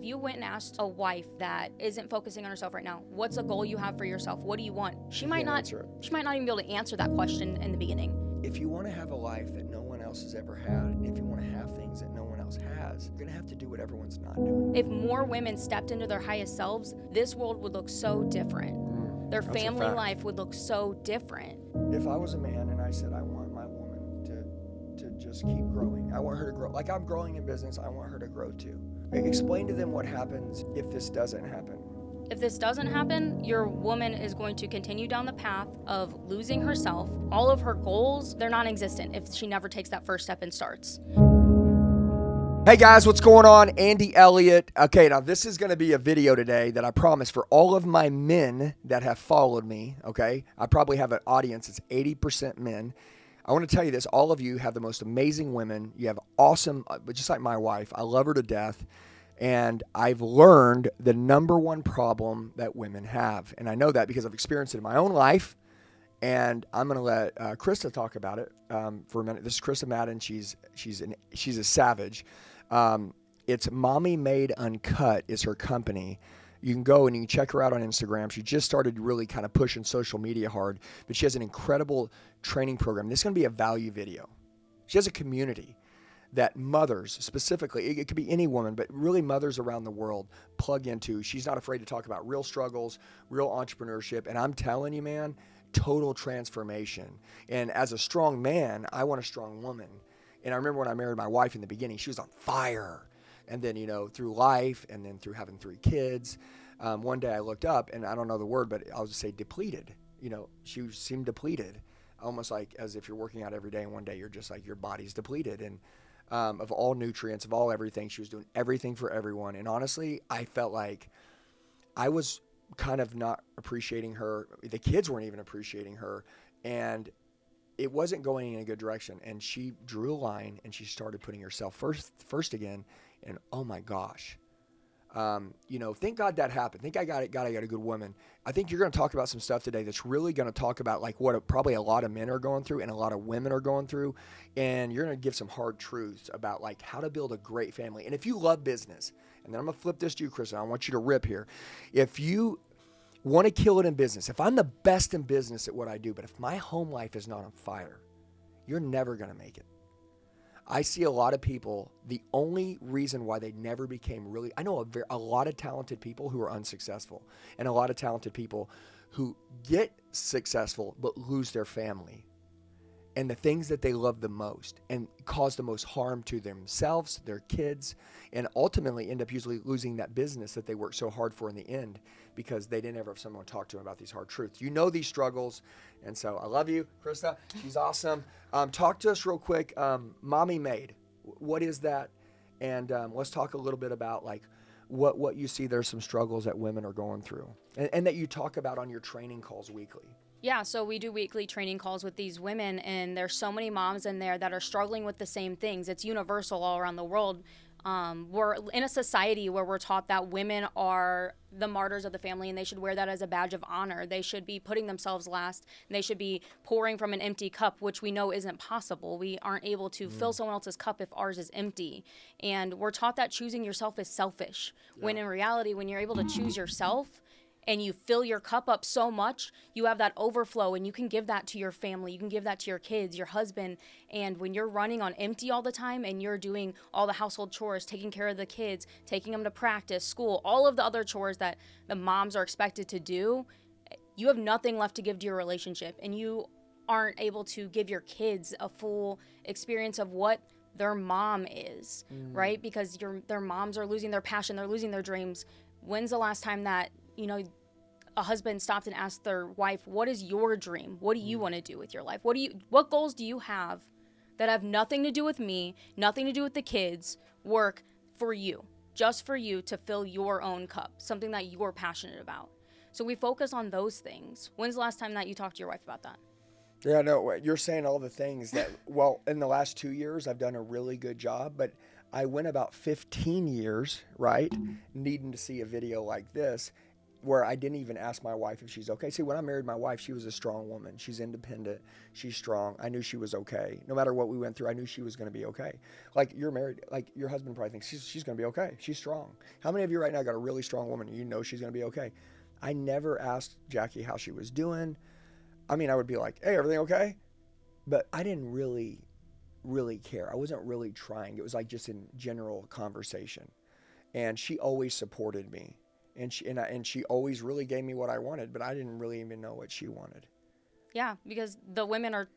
If you went and asked a wife that isn't focusing on herself right now, what's a goal you have for yourself? What do you want? She might not even be able to answer that question in the beginning. If you want to have a life that no one else has ever had, and if you want to have things that no one else has, you're going to have to do what everyone's not doing. If more women stepped into their highest selves, this world would look so different. Their family life would look so different. If I was a man and I said I want my woman to just keep growing, I want her to grow. Like I'm growing in business, I want her to grow too. Explain to them what happens if this doesn't happen. If this doesn't happen, your woman is going to continue down the path of losing herself. All of her goals, they're non-existent if she never takes that first step and starts. Hey guys, what's going on? Andy Elliott. Okay, now this is going to be a video today that I promise for all of my men that have followed me, okay? I probably have an audience that's 80% men. I want to tell you this, all of you have the most amazing women. You have awesome, just like my wife, I love her to death. And I've learned the number one problem that women have. And I know that because I've experienced it in my own life. And I'm going to let Krista talk about it for a minute. This is Krista Madden. She's a savage. It's Mommy Made Uncut is her company. You can go and you can check her out on Instagram. She just started really kind of pushing social media hard. But she has an incredible training program. This is going to be a value video. She has a community that mothers specifically, it could be any woman, but really mothers around the world plug into. She's not afraid to talk about real struggles, real entrepreneurship. And I'm telling you, man, total transformation. And as a strong man, I want a strong woman. And I remember when I married my wife in the beginning, she was on fire. And then, through life and then through having 3 kids, one day I looked up and I don't know the word, but I'll just say depleted. She seemed depleted, almost like as if you're working out every day and one day you're just like your body's depleted. And of all nutrients, of all everything. She was doing everything for everyone. And honestly, I felt like I was kind of not appreciating her. The kids weren't even appreciating her. And it wasn't going in a good direction. And she drew a line and she started putting herself first again. And oh my gosh. Thank God that happened. Thank God I got a good woman. I think you're going to talk about some stuff today that's really going to talk about like what probably a lot of men are going through and a lot of women are going through. And you're going to give some hard truths about like how to build a great family. And if you love business, and then I'm going to flip this to you, Kristen, I want you to rip here. If you want to kill it in business, if I'm the best in business at what I do, but if my home life is not on fire, you're never going to make it. I see a lot of people, the only reason why they never became really, I know a lot of talented people who are unsuccessful and a lot of talented people who get successful but lose their family and the things that they love the most and cause the most harm to themselves, their kids, and ultimately end up usually losing that business that they worked so hard for in the end because they didn't ever have someone talk to them about these hard truths. You know these struggles, and so I love you, Krista. She's awesome. Talk to us real quick. Mommy Made, what is that? And let's talk a little bit about like what you see there's some struggles that women are going through and that you talk about on your training calls weekly. Yeah, so we do weekly training calls with these women, and there's so many moms in there that are struggling with the same things. It's universal all around the world. We're in a society where we're taught that women are the martyrs of the family, and they should wear that as a badge of honor. They should be putting themselves last, and they should be pouring from an empty cup, which we know isn't possible. We aren't able to fill someone else's cup if ours is empty. And we're taught that choosing yourself is selfish, when in reality, when you're able to choose yourself, and you fill your cup up so much, you have that overflow, and you can give that to your family. You can give that to your kids, your husband. And when you're running on empty all the time and you're doing all the household chores, taking care of the kids, taking them to practice, school, all of the other chores that the moms are expected to do, you have nothing left to give to your relationship. And you aren't able to give your kids a full experience of what their mom is, right? Because their moms are losing their passion, they're losing their dreams. When's the last time that a husband stopped and asked their wife, what is your dream? What do you want to do with your life? What goals do you have that have nothing to do with me, nothing to do with the kids, work for you, just for you to fill your own cup, something that you're passionate about? So we focus on those things. When's the last time that you talked to your wife about that? Yeah, no, you're saying all the things that, well, in the last 2 years, I've done a really good job, but I went about 15 years, right, needing to see a video like this. where I didn't even ask my wife if she's okay. See, when I married my wife, she was a strong woman. She's independent. She's strong. I knew she was okay. No matter what we went through, I knew she was going to be okay. Like, you're married, like, your husband probably thinks she's going to be okay. She's strong. How many of you right now got a really strong woman and you know she's going to be okay? I never asked Jackie how she was doing. I mean, I would be like, hey, everything okay? But I didn't really care. I wasn't really trying. It was like just in general conversation. And she always supported me. And she always really gave me what I wanted, but I didn't really even know what she wanted. Yeah, because the women are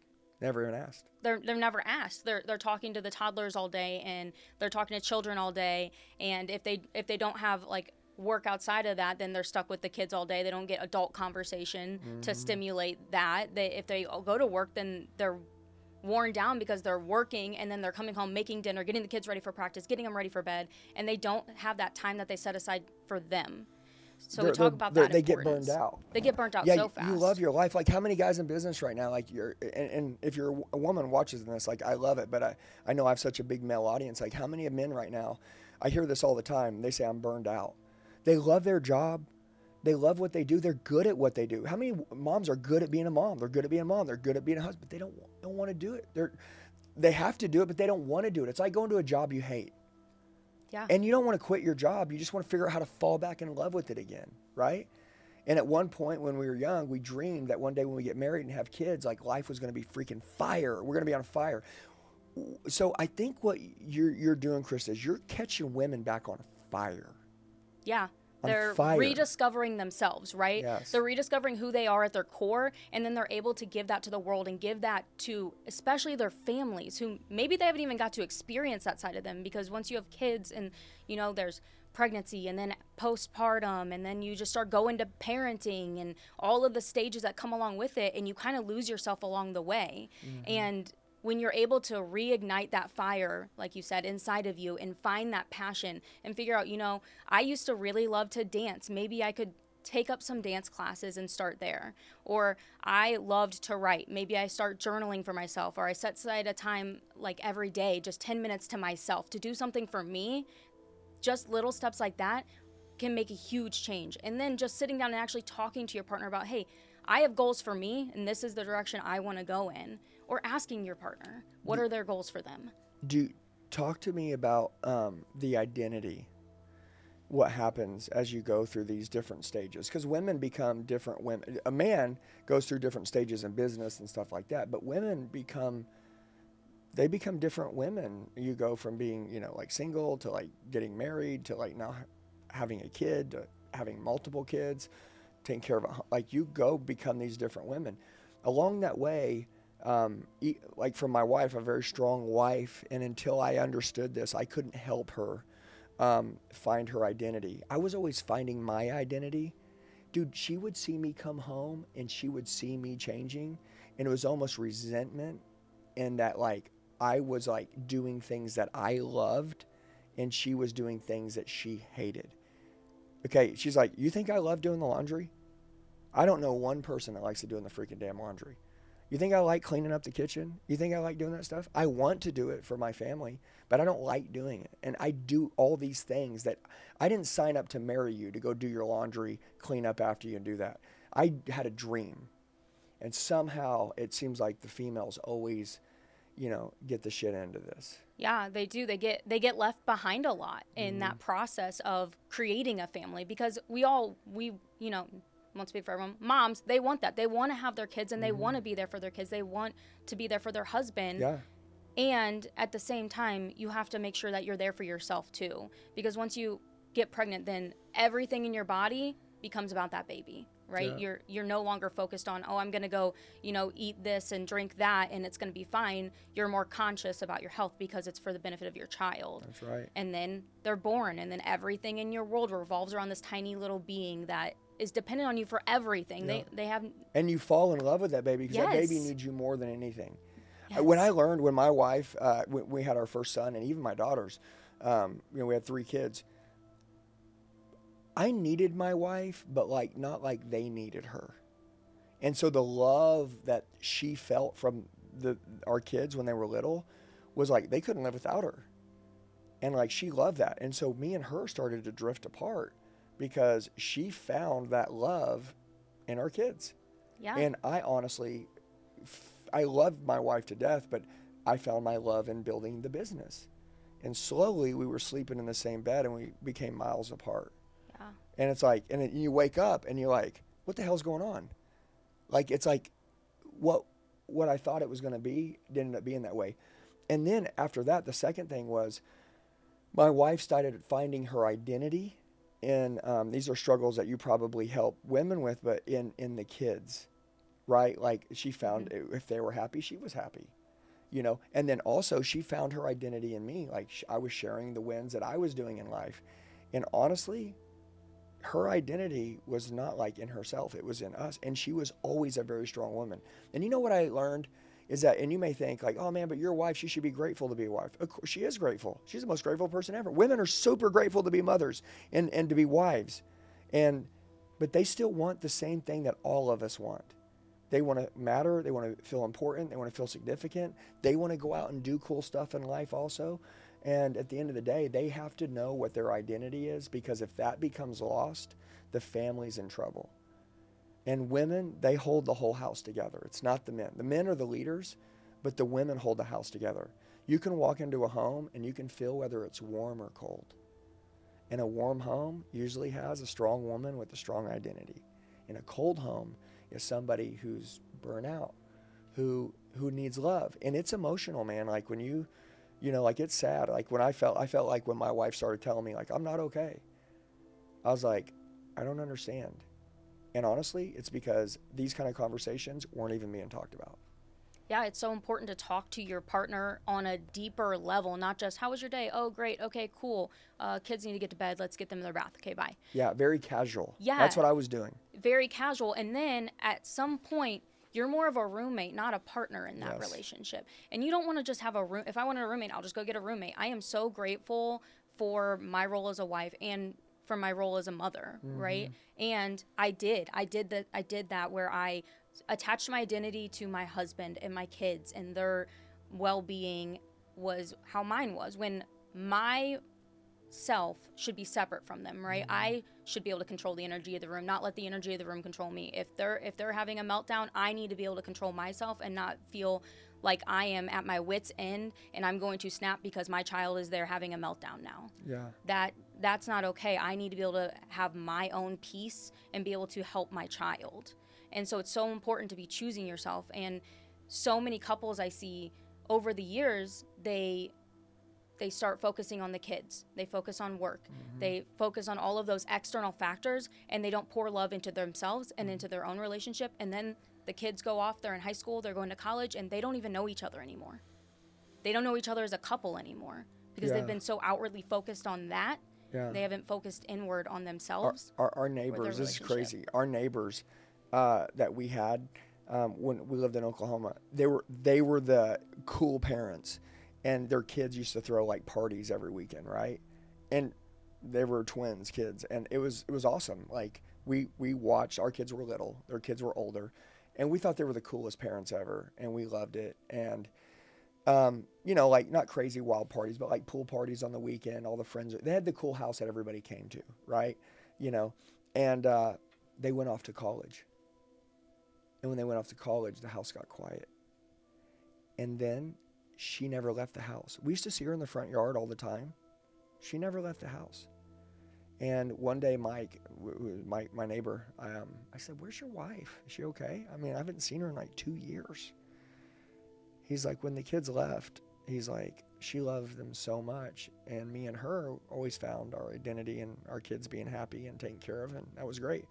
never even asked. They're never asked. They're talking to the toddlers all day, and they're talking to children all day. And if they don't have like work outside of that, then they're stuck with the kids all day. They don't get adult conversation to stimulate that. If they go to work, then they're worn down because they're working, and then they're coming home, making dinner, getting the kids ready for practice, getting them ready for bed, and they don't have that time that they set aside for them. So we talk about that. They get burned out. They get burnt out so fast. You love your life. Like, how many guys in business right now, like, and if you're a woman watches this, like, I love it, but I know I have such a big male audience. Like, how many of men right now, I hear this all the time, they say, I'm burned out. They love their job. They love what they do. They're good at what they do. How many moms are good at being a mom? They're good at being a mom. They're good at being a husband. They don't want to do it. They have to do it, but they don't want to do it. It's like going to a job you hate. Yeah. And you don't want to quit your job. You just want to figure out how to fall back in love with it again, right? And at one point when we were young, we dreamed that one day when we get married and have kids, like, life was going to be freaking fire. We're going to be on fire. So I think what you're doing, Krista, is you're catching women back on fire. Yeah. They're rediscovering themselves, right? Yes. They're rediscovering who they are at their core, and then they're able to give that to the world and give that to especially their families, who maybe they haven't even got to experience that side of them, because once you have kids and, you know, there's pregnancy and then postpartum, and then you just start going to parenting and all of the stages that come along with it, and you kind of lose yourself along the way. And when you're able to reignite that fire, like you said, inside of you, and find that passion and figure out, you know, I used to really love to dance. Maybe I could take up some dance classes and start there. Or I loved to write. Maybe I start journaling for myself, or I set aside a time like every day, just 10 minutes to myself to do something for me. Just little steps like that can make a huge change. And then just sitting down and actually talking to your partner about, hey, I have goals for me, and this is the direction I want to go in. Or asking your partner, what are their goals for them? Talk to me about the identity. What happens as you go through these different stages? Because women become different women. A man goes through different stages in business and stuff like that, but women become different women. You go from being, you know, like single to like getting married to like now having a kid to having multiple kids, taking care of like you become these different women. Along that way, like for my wife, a very strong wife, and until I understood this, I couldn't help her find her identity. I was always finding my identity. Dude, she would see me come home and she would see me changing, and it was almost resentment, and that like I was like doing things that I loved and she was doing things that she hated. Okay, she's like, you think I love doing the laundry? I don't know one person that likes to doing the freaking damn laundry. You think I like cleaning up the kitchen? You think I like doing that stuff? I want to do it for my family, but I don't like doing it. And I do all these things that I didn't sign up to marry you to go do your laundry, clean up after you, and do that. I had a dream. And somehow it seems like the females always, you know, get the shit end of this. Yeah, they do. They get left behind a lot in that process of creating a family, because we you know, won't speak for everyone, moms, they want that. They want to have their kids, and they want to be there for their kids. They want to be there for their husband. Yeah. And at the same time, you have to make sure that you're there for yourself too. Because once you get pregnant, then everything in your body becomes about that baby, right? Yeah. You're no longer focused on, oh, I'm going to go, you know, eat this and drink that and it's going to be fine. You're more conscious about your health because it's for the benefit of your child. That's right. And then they're born, and then everything in your world revolves around this tiny little being that is dependent on you for everything. Yeah. They have, and you fall in love with that baby because that baby needs you more than anything. Yes. When my wife, we had our first son, and even my daughters, you know, we had 3 kids. I needed my wife, but like not like they needed her. And so the love that she felt from our kids when they were little was like they couldn't live without her. And like she loved that. And so me and her started to drift apart because she found that love in our kids. Yeah. And I honestly, I love my wife to death, but I found my love in building the business. And slowly we were sleeping in the same bed and we became miles apart. Yeah. And it's like, and you wake up and you're like, what the hell's going on? Like, it's like what I thought it was going to be didn't end up being that way. And then after that, the second thing was my wife started finding her identity in, these are struggles that you probably help women with, but in the kids, right? Like she found if they were happy, she was happy, you know? And then also she found her identity in me. Like I was sharing the wins that I was doing in life. And honestly, her identity was not like in herself, it was in us. And she was always a very strong woman. And you know what I learned is that, and you may think like, oh man, but your wife, she should be grateful to be a wife. Of course, she is grateful. She's the most grateful person ever. Women are super grateful to be mothers and to be wives. But they still want the same thing that all of us want. They want to matter. They want to feel important. They want to feel significant. They want to go out and do cool stuff in life also. And at the end of the day, they have to know what their identity is, because if that becomes lost, the family's in trouble. And women, they hold the whole house together. It's not the men. The men are the leaders, but the women hold the house together. You can walk into a home and you can feel whether it's warm or cold. And a warm home usually has a strong woman with a strong identity. And a cold home is somebody who's burnt out, who needs love. And it's emotional, man. Like when you know, like it's sad. Like when I felt like when my wife started telling me like, I'm not okay. I was like, I don't understand. And honestly, it's because these kind of conversations weren't even being talked about. Yeah, it's so important to talk to your partner on a deeper level, not just, how was your day? Oh, great. Okay, cool. Kids need to get to bed. Let's get them in their bath. Okay, bye. Yeah, very casual. Yeah. That's what I was doing. Very casual. And then at some point, you're more of a roommate, not a partner in that relationship. And you don't want to just have a room. If I wanted a roommate, I'll just go get a roommate. I am so grateful for my role as a wife and for my role as a mother, right? And I did that where I attached my identity to my husband and my kids, and their well-being was how mine was, when my self should be separate from them, right? I should be able to control the energy of the room, not let the energy of the room control me. If they're having a meltdown, I need to be able to control myself and not feel like I am at my wit's end and I'm going to snap because my child is there having a meltdown now. Yeah. That's not okay. I need to be able to have my own peace and be able to help my child. And so it's so important to be choosing yourself. And so many couples I see over the years, they start focusing on the kids. They focus on work. They focus on all of those external factors, and they don't pour love into themselves and into their own relationship. And then the kids go off, they're in high school, they're going to college, and they don't even know each other anymore. They don't know each other as a couple anymore because they've been so outwardly focused on that. They haven't focused inward on themselves. Our neighbors, this is crazy. Our neighbors that we had when we lived in Oklahoma, they were the cool parents. And their kids used to throw like parties every weekend, right? And they were twins kids, and it was awesome. Like we watched, our kids were little, their kids were older, and we thought they were the coolest parents ever, and we loved it. And you know, like not crazy wild parties, but like pool parties on the weekend. All the friends, they had the cool house that everybody came to, right? You know, and they went off to college. And when they went off to college, the house got quiet. And then she never left the house. We used to see her in the front yard all the time. She never left the house. And one day, Mike, my neighbor, I said, "Where's your wife? Is she okay? I mean, I haven't seen her in like 2 years." He's like, when the kids left, he's like, she loved them so much. And me and her always found our identity in our kids being happy and taken care of. And that was great.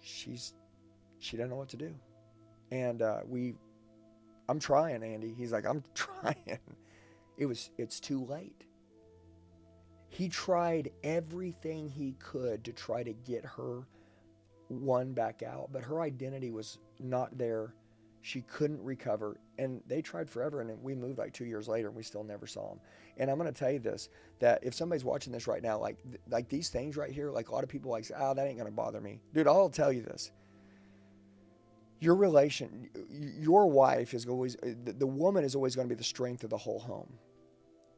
She didn't know what to do. And I'm trying, Andy. He's like, I'm trying. It's too late. He tried everything he could to try to get her back out, but her identity was not there. She couldn't recover, and they tried forever, and we moved like 2 years later, and we still never saw him. And I'm going to tell you this, that if somebody's watching this right now, like these things right here, like a lot of people like say, oh, that ain't going to bother me. Dude, I'll tell you this. Your wife is always, the woman is always going to be the strength of the whole home.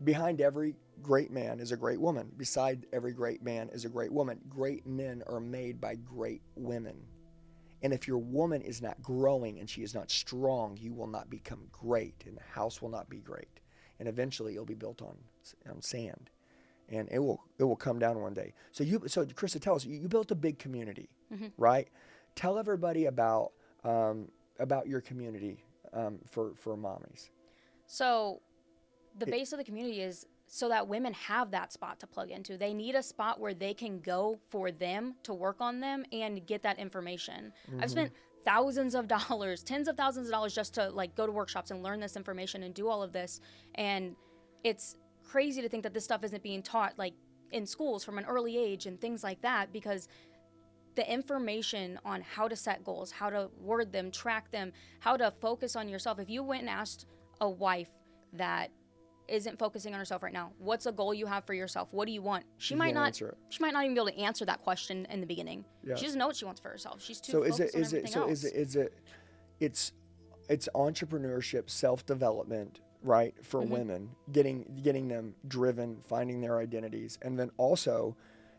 Behind every great man is a great woman. Beside every great man is a great woman. Great men are made by great women. And if your woman is not growing and she is not strong, you will not become great, and the house will not be great. And eventually it'll be built on sand, and it will come down one day. So Krista, tell us, you built a big community, right? Tell everybody about your community for mommies. So the base of the community is so that women have that spot to plug into. They need a spot where they can go for them to work on them and get that information. I've spent thousands of dollars, tens of thousands of dollars just to like go to workshops and learn this information and do all of this. And it's crazy to think that this stuff isn't being taught like in schools from an early age and things like that, because the information on how to set goals, how to word them, track them, how to focus on yourself. If you went and asked a wife that isn't focusing on herself right now, what's a goal you have for yourself? What do you want? She might not even be able to answer that question in the beginning. Yeah. She doesn't know what she wants for herself. She's too focused on everything else. It's entrepreneurship, self-development, right, for women, getting them driven, finding their identities, and then also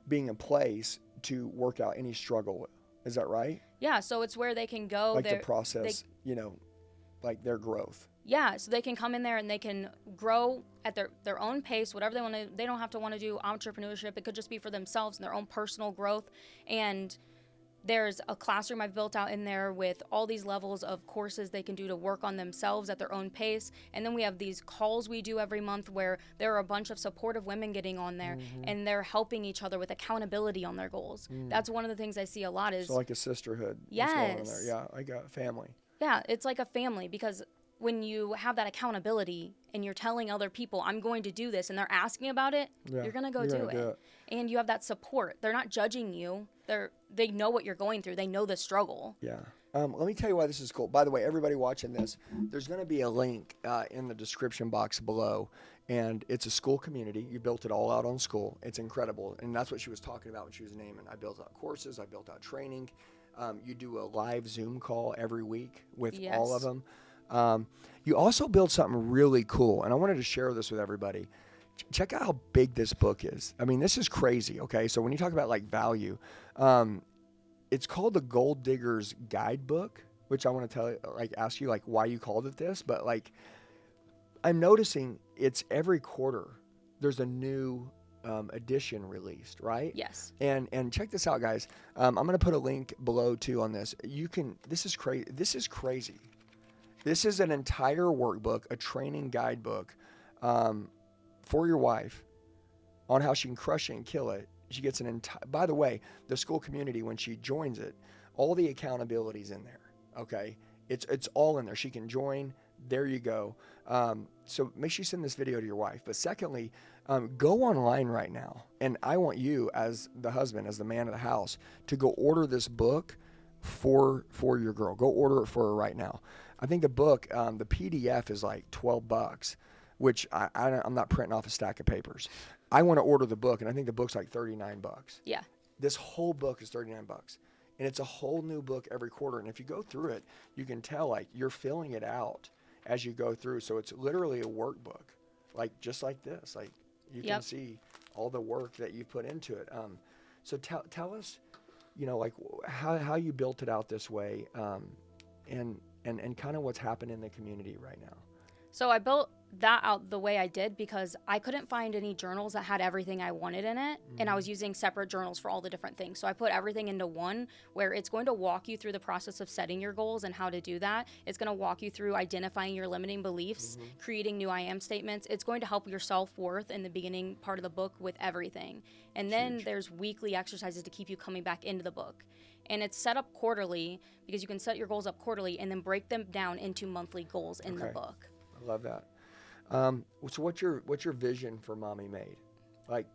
being a place to work out any struggle. Is that right? Yeah, so it's where they can go. Like the process, like their growth. Yeah, so they can come in there and they can grow at their own pace, whatever they want to. They don't have to want to do entrepreneurship. It could just be for themselves and their own personal growth. And there's a classroom I've built out in there with all these levels of courses they can do to work on themselves at their own pace. And then we have these calls we do every month where there are a bunch of supportive women getting on there, and they're helping each other with accountability on their goals. That's one of the things I see a lot is... So like a sisterhood. Yes. Yeah, I got family. Yeah, it's like a family, because when you have that accountability and you're telling other people, I'm going to do this, and they're asking about it, you're going to go do it. And you have that support. They're not judging you. They know what you're going through. They know the struggle. Yeah. Let me tell you why this is cool. By the way, everybody watching this, there's going to be a link in the description box below, and it's a school community. You built it all out on school. It's incredible, and that's what she was talking about when she was naming. I built out courses. I built out training. You do a live Zoom call every week with all of them. You also built something really cool, and I wanted to share this with everybody. Check out how big this book is. I mean, this is crazy, okay? So when you talk about, like, value, it's called the Gold Digger's Guidebook, which I want to ask you, like, why you called it this. But, like, I'm noticing it's every quarter there's a new edition released, right? Yes. And check this out, guys. I'm going to put a link below, too, on this. This is crazy. This is an entire workbook, a training guidebook for your wife on how she can crush it and kill it. She gets an entire, by the way, the school community, when she joins it, all the accountability's in there, okay? It's all in there. She can join. There you go. So make sure you send this video to your wife. But secondly, go online right now. And I want you, as the husband, as the man of the house, to go order this book for your girl. Go order it for her right now. I think the book, the PDF is like $12, which I'm not printing off a stack of papers. I want to order the book, and I think the book's like $39. Yeah. This whole book is $39, and it's a whole new book every quarter. And if you go through it, you can tell like you're filling it out as you go through. So it's literally a workbook, like just like this. Like you can see all the work that you put into it. So tell us, like how you built it out this way, and kind of what's happened in the community right now. So I built that out the way I did because I couldn't find any journals that had everything I wanted in it, and I was using separate journals for all the different things. So I put everything into one, where it's going to walk you through the process of setting your goals and how to do that. It's going to walk you through identifying your limiting beliefs, creating new I am statements. It's going to help your self-worth in the beginning part of the book with everything. And then there's weekly exercises to keep you coming back into the book. And it's set up quarterly because you can set your goals up quarterly and then break them down into monthly goals in the book. I love that. So what's your vision for Mommy Made? Like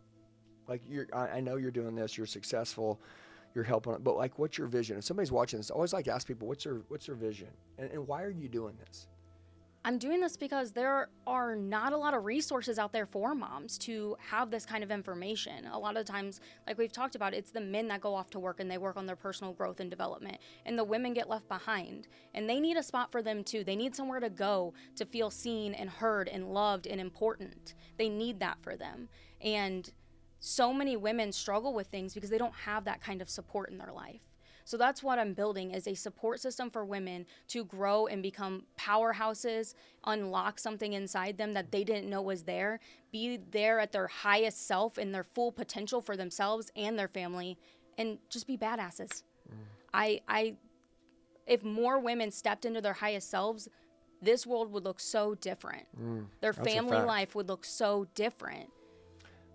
I know you're doing this, you're successful, you're helping, but like, what's your vision? If somebody's watching this, I always like to ask people, what's their vision? And why are you doing this? I'm doing this because there are not a lot of resources out there for moms to have this kind of information. A lot of times, like we've talked about, it's the men that go off to work and they work on their personal growth and development, and the women get left behind. And they need a spot for them too. They need somewhere to go to feel seen and heard and loved and important. They need that for them. And so many women struggle with things because they don't have that kind of support in their life. So that's what I'm building, is a support system for women to grow and become powerhouses, unlock something inside them that they didn't know was there, be there at their highest self and their full potential for themselves and their family, and just be badasses. If more women stepped into their highest selves, this world would look so different. Their family life would look so different.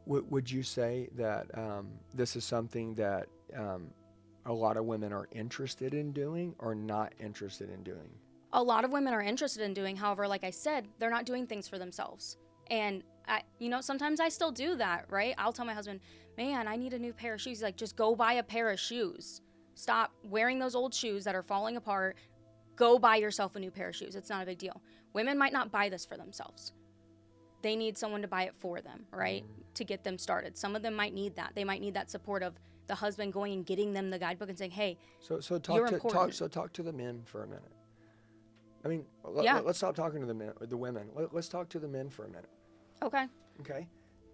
Would you say that this is something that a lot of women are interested in doing or not interested in doing? A lot of women are interested in doing. However, like I said, they're not doing things for themselves. And sometimes I still do that, right? I'll tell my husband, man, I need a new pair of shoes. He's like, just go buy a pair of shoes. Stop wearing those old shoes that are falling apart. Go buy yourself a new pair of shoes. It's not a big deal. Women might not buy this for themselves. They need someone to buy it for them, right? To get them started. Some of them might need that. They might need that support of the husband going and getting them the guidebook and saying, hey, so talk to the men for a minute. I mean, let's stop talking to the women. Let's talk to the men for a minute. Okay.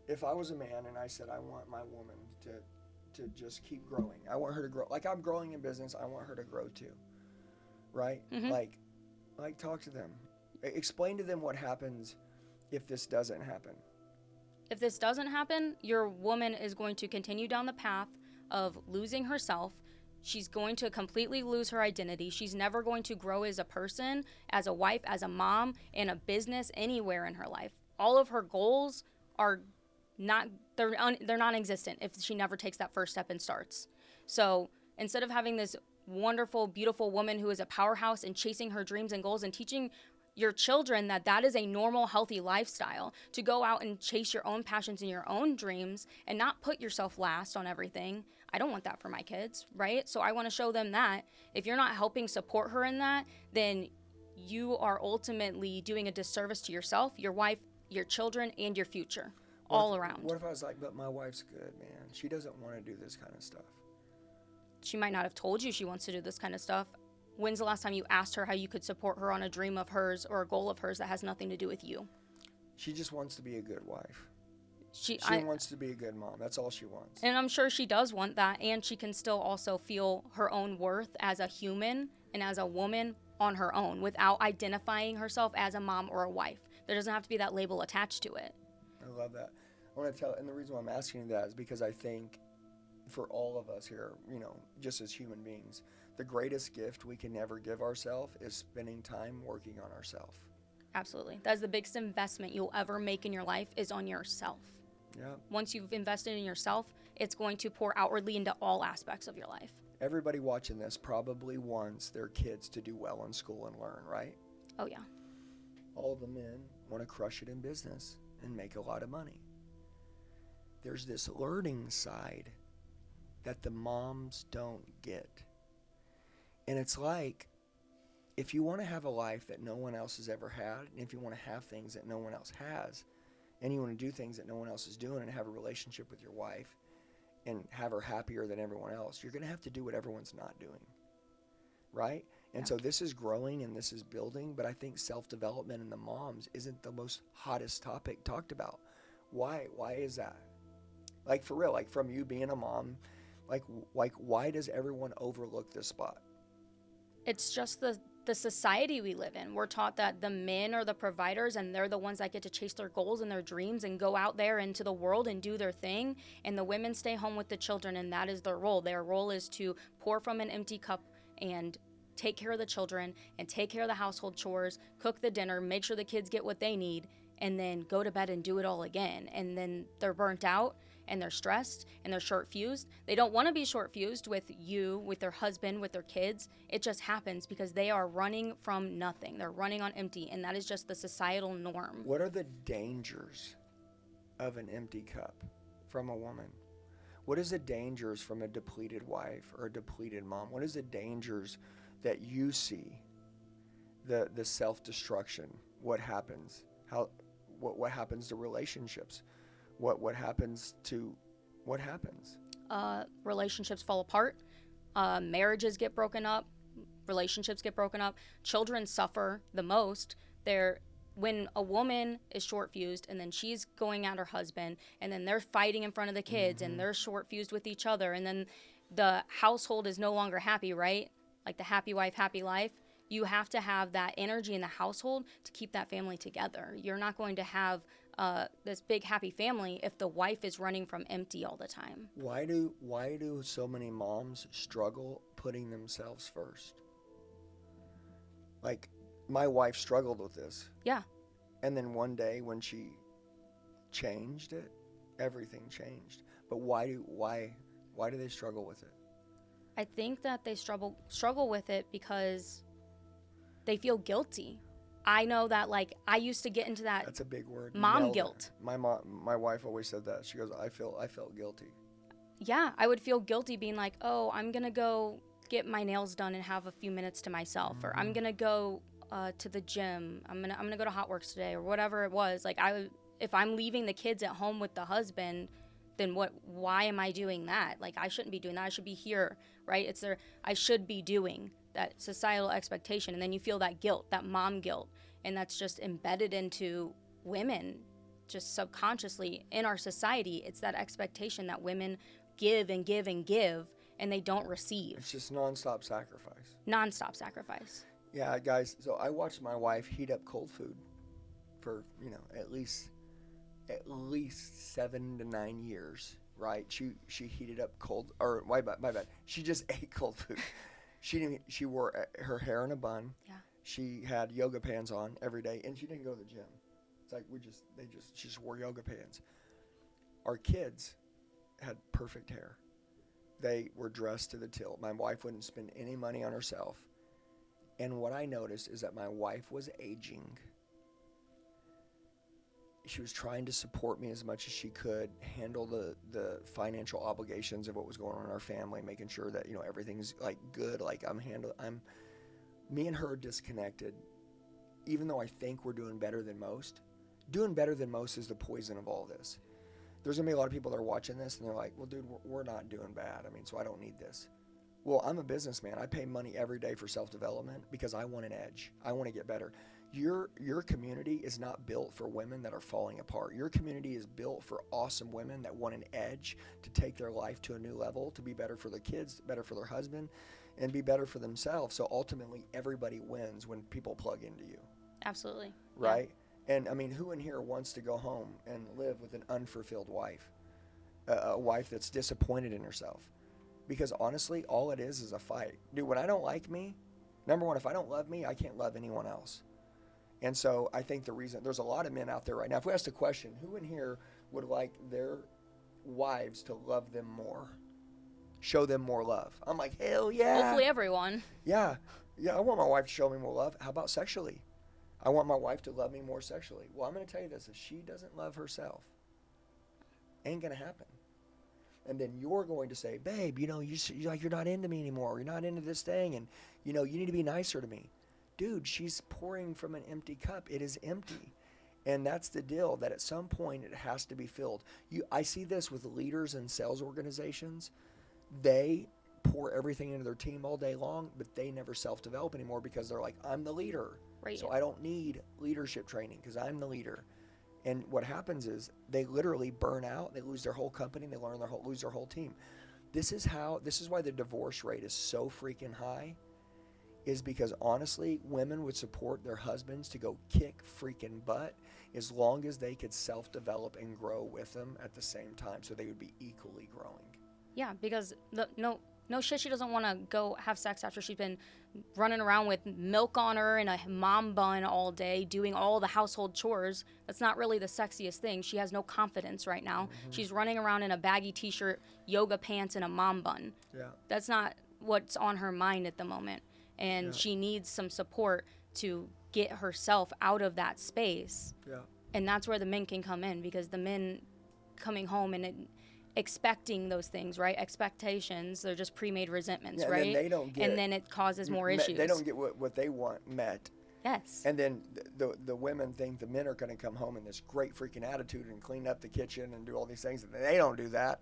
If I was a man and I said I want my woman to just keep growing, I want her to grow. Like I'm growing in business, I want her to grow too, right? Like talk to them. Explain to them what happens if this doesn't happen. If this doesn't happen, your woman is going to continue down the path of losing herself. She's going to completely lose her identity. She's never going to grow as a person, as a wife, as a mom, in a business, anywhere in her life. All of her goals are they're non-existent if she never takes that first step and starts. So instead of having this wonderful, beautiful woman who is a powerhouse and chasing her dreams and goals and teaching your children that is a normal, healthy lifestyle, to go out and chase your own passions and your own dreams and not put yourself last on everything. I don't want that for my kids, right? So I want to show them that if you're not helping support her in that, then you are ultimately doing a disservice to yourself, your wife, your children, and your future, all around. What if I was like, but my wife's good, man. She doesn't want to do this kind of stuff. She might not have told you she wants to do this kind of stuff. When's the last time you asked her how you could support her on a dream of hers or a goal of hers that has nothing to do with you? She just wants to be a good wife. She I wants to be a good mom. That's all she wants. And I'm sure she does want that, and she can still also feel her own worth as a human and as a woman on her own without identifying herself as a mom or a wife. There doesn't have to be that label attached to it. I love that. I want to tell, and the reason why I'm asking you that is because I think for all of us here, just as human beings, the greatest gift we can ever give ourselves is spending time working on ourselves. Absolutely. That's the biggest investment you'll ever make in your life, is on yourself. Yeah. Once you've invested in yourself, it's going to pour outwardly into all aspects of your life. Everybody watching this probably wants their kids to do well in school and learn, right? Oh, yeah. All the men want to crush it in business and make a lot of money. There's this learning side that the moms don't get. And it's like, if you want to have a life that no one else has ever had, and if you want to have things that no one else has, and you want to do things that no one else is doing and have a relationship with your wife and have her happier than everyone else, you're going to have to do what everyone's not doing, right? And so this is growing and this is building, but I think self-development in the moms isn't the most hottest topic talked about. Why is that? Like, for real, like from you being a mom, like why does everyone overlook this spot? It's just the society we live in. We're taught that the men are the providers and they're the ones that get to chase their goals and their dreams and go out there into the world and do their thing. And the women stay home with the children, and that is their role. Their role is to pour from an empty cup and take care of the children and take care of the household chores, cook the dinner, make sure the kids get what they need, and then go to bed and do it all again. And then they're burnt out and they're stressed and they're short-fused. They don't want to be short-fused with you, with their husband, with their kids. It just happens because they are running from nothing. They're running on empty, and that is just the societal norm. What are the dangers of an empty cup from a woman? What is the dangers from a depleted wife or a depleted mom? What is the dangers that you see, the self-destruction what happens? What happens to relationships? What happens? Relationships fall apart. Marriages get broken up. Relationships get broken up. Children suffer the most. When a woman is short-fused and then she's going at her husband and then they're fighting in front of the kids and they're short-fused with each other and then the household is no longer happy, right? Like the happy wife, happy life. You have to have that energy in the household to keep that family together. You're not going to have this big happy family if the wife is running from empty all the time. Why do so many moms struggle putting themselves first? Like, my wife struggled with this. Yeah. And then one day when she changed it, everything changed. But why do they struggle with it? I think that they struggle with it because they feel guilty. I know that, like, I used to get into that. That's a big word. Mom guilt. My wife always said that. She goes, I felt guilty. Yeah, I would feel guilty being like, oh, I'm gonna go get my nails done and have a few minutes to myself, or I'm gonna go to the gym. I'm gonna go to Hot Works today, or whatever it was. Like, if I'm leaving the kids at home with the husband, then why am I doing that? Like, I shouldn't be doing that. I should be here, right? I should be doing that societal expectation. And then you feel that guilt, that mom guilt. And that's just embedded into women, just subconsciously in our society. It's that expectation that women give and give and give, and they don't receive. It's just nonstop sacrifice. Nonstop sacrifice. Yeah, guys. So I watched my wife heat up cold food for, at least 7 to 9 years, right? She heated up cold, or my bad. She just ate cold food. She wore her hair in a bun. Yeah. She had yoga pants on every day, and she didn't go to the gym. It's like she just wore yoga pants. Our kids had perfect hair. They were dressed to the tilt. My wife wouldn't spend any money on herself. And what I noticed is that my wife was aging. She was trying to support me as much as she could, handle the financial obligations of what was going on in our family, making sure that, everything's like good. Like me and her are disconnected, even though I think we're doing better than most. Doing better than most is the poison of all this. There's going to be a lot of people that are watching this and they're like, well, dude, we're not doing bad. I mean, so I don't need this. Well, I'm a businessman. I pay money every day for self-development because I want an edge. I want to get better. Your community is not built for women that are falling apart. Your community is built for awesome women that want an edge to take their life to a new level, to be better for their kids, better for their husband, and be better for themselves. So ultimately, everybody wins when people plug into you. Absolutely. Right? Yeah. And I mean, who in here wants to go home and live with an unfulfilled wife? A wife that's disappointed in herself? Because honestly, all it is a fight. Dude, when I don't like me, number one, if I don't love me, I can't love anyone else. And so I think the reason, there's a lot of men out there right now. If we asked a question, who in here would like their wives to love them more? Show them more love? I'm like, hell yeah. Hopefully everyone. Yeah. I want my wife to show me more love. How about sexually? I want my wife to love me more sexually. Well, I'm going to tell you this. If she doesn't love herself, ain't going to happen. And then you're going to say, babe, you're not into me anymore. You're not into this thing. And, you need to be nicer to me. Dude, she's pouring from an empty cup. It is empty. And that's the deal, that at some point it has to be filled. I see this with leaders in sales organizations. They pour everything into their team all day long, but they never self-develop anymore because they're like, I'm the leader. Right. So I don't need leadership training because I'm the leader. And what happens is they literally burn out. They lose their whole company. They lose their whole team. This is why the divorce rate is so freaking high, is because honestly, women would support their husbands to go kick freaking butt as long as they could self-develop and grow with them at the same time, so they would be equally growing. Yeah, because no shit, she doesn't want to go have sex after she's been running around with milk on her and a mom bun all day, doing all the household chores. That's not really the sexiest thing. She has no confidence right now. Mm-hmm. She's running around in a baggy t-shirt, yoga pants, and a mom bun. Yeah. That's not what's on her mind at the moment. And she needs some support to get herself out of that space. Yeah. And that's where the men can come in, because the men coming home and expecting those things, right? Expectations, they're just pre-made resentments, right? And then they don't get, and then it causes more issues. They don't get what they want met. Yes. And then the women think the men are going to come home in this great freaking attitude and clean up the kitchen and do all these things, and they don't do that.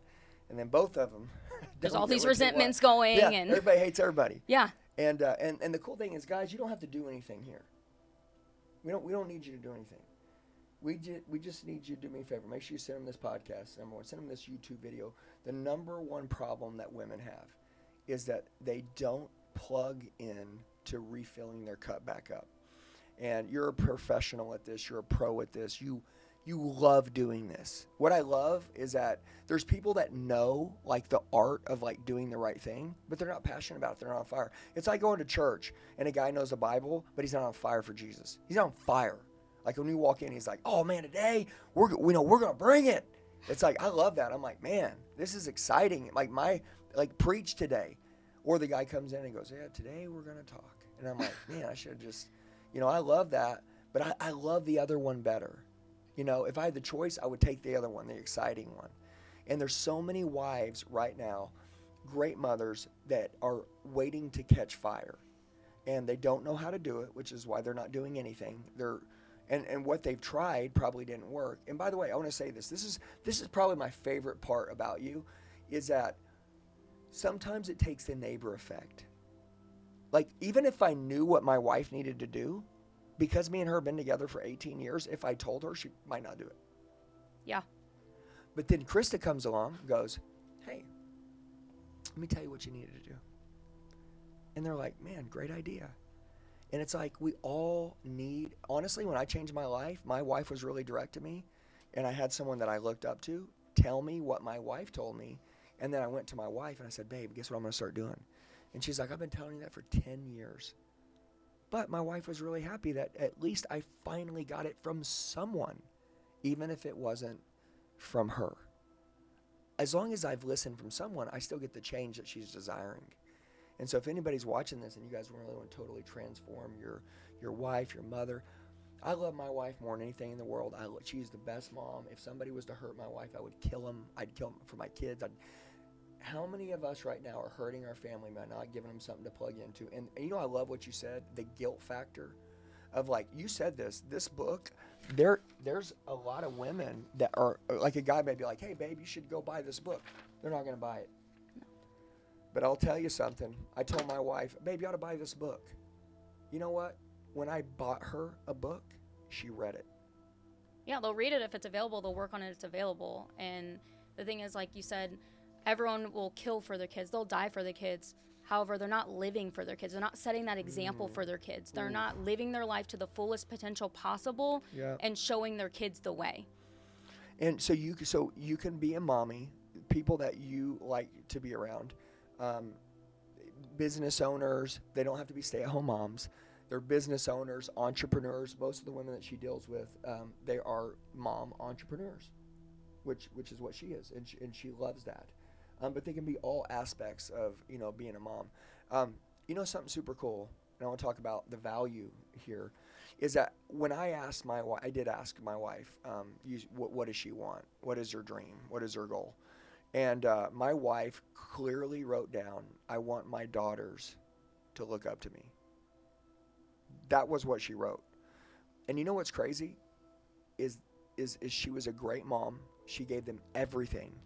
And then both of them. There's all these resentments going. Yeah, and everybody hates everybody. Yeah. And the cool thing is, guys, you don't have to do anything here. We don't need you to do anything. We just need you to do me a favor. Make sure you send them this podcast. Number one, send them this YouTube video. The number one problem that women have is that they don't plug in to refilling their cup back up. And you're a professional at this. You're a pro at this. You love doing this. What I love is that there's people that know like the art of like doing the right thing, but they're not passionate about it. They're not on fire. It's like going to church and a guy knows the Bible, but he's not on fire for Jesus. He's not on fire. Like when you walk in, he's like, "Oh man, today we're gonna bring it." It's like I love that. I'm like, man, this is exciting. Like preach today, or the guy comes in and goes, "Yeah, today we're gonna talk," and I'm like, man, I should have just, I love that, but I love the other one better. If I had the choice, I would take the other one, the exciting one. And there's so many wives right now, great mothers, that are waiting to catch fire. And they don't know how to do it, which is why they're not doing anything. And what they've tried probably didn't work. And by the way, I want to say this. This is probably my favorite part about you, is that sometimes it takes the neighbor effect. Like, even if I knew what my wife needed to do, because me and her have been together for 18 years, if I told her, she might not do it. Yeah. But then Krista comes along and goes, "Hey, let me tell you what you needed to do." And they're like, "Man, great idea." And it's like we all need, honestly, when I changed my life, my wife was really direct to me. And I had someone that I looked up to tell me what my wife told me. And then I went to my wife and I said, "Babe, guess what I'm going to start doing?" And she's like, "I've been telling you that for 10 years. But my wife was really happy that at least I finally got it from someone, even if it wasn't from her. As long as I've listened from someone, I still get the change that she's desiring." And so if anybody's watching this and you guys really want to totally transform your wife, your mother, I love my wife more than anything in the world. She's the best mom. If somebody was to hurt my wife, I would kill him. I'd kill him for my kids. How many of us right now are hurting our family by not giving them something to plug into? And I love what you said, the guilt factor of, like, you said this book, there's a lot of women that are, like, a guy may be like, "Hey, babe, you should go buy this book." They're not going to buy it. But I'll tell you something. I told my wife, "Babe, you ought to buy this book." You know what? When I bought her a book, she read it. Yeah, they'll read it if it's available. They'll work on it if it's available. And the thing is, like you said, everyone will kill for their kids. They'll die for their kids. However, they're not living for their kids. They're not setting that example for their kids. They're not living their life to the fullest potential possible and showing their kids the way. And so you can be a mommy, people that you like to be around, business owners. They don't have to be stay-at-home moms. They're business owners, entrepreneurs. Most of the women that she deals with, they are mom entrepreneurs, which is what she is, and she loves that. But they can be all aspects of being a mom. Something super cool, and I want to talk about the value here, is that when I asked my wife, I did ask my wife, what does she want? What is her dream? What is her goal? And my wife clearly wrote down, "I want my daughters to look up to me." That was what she wrote. And you know what's crazy? Is she was a great mom. She gave them everything.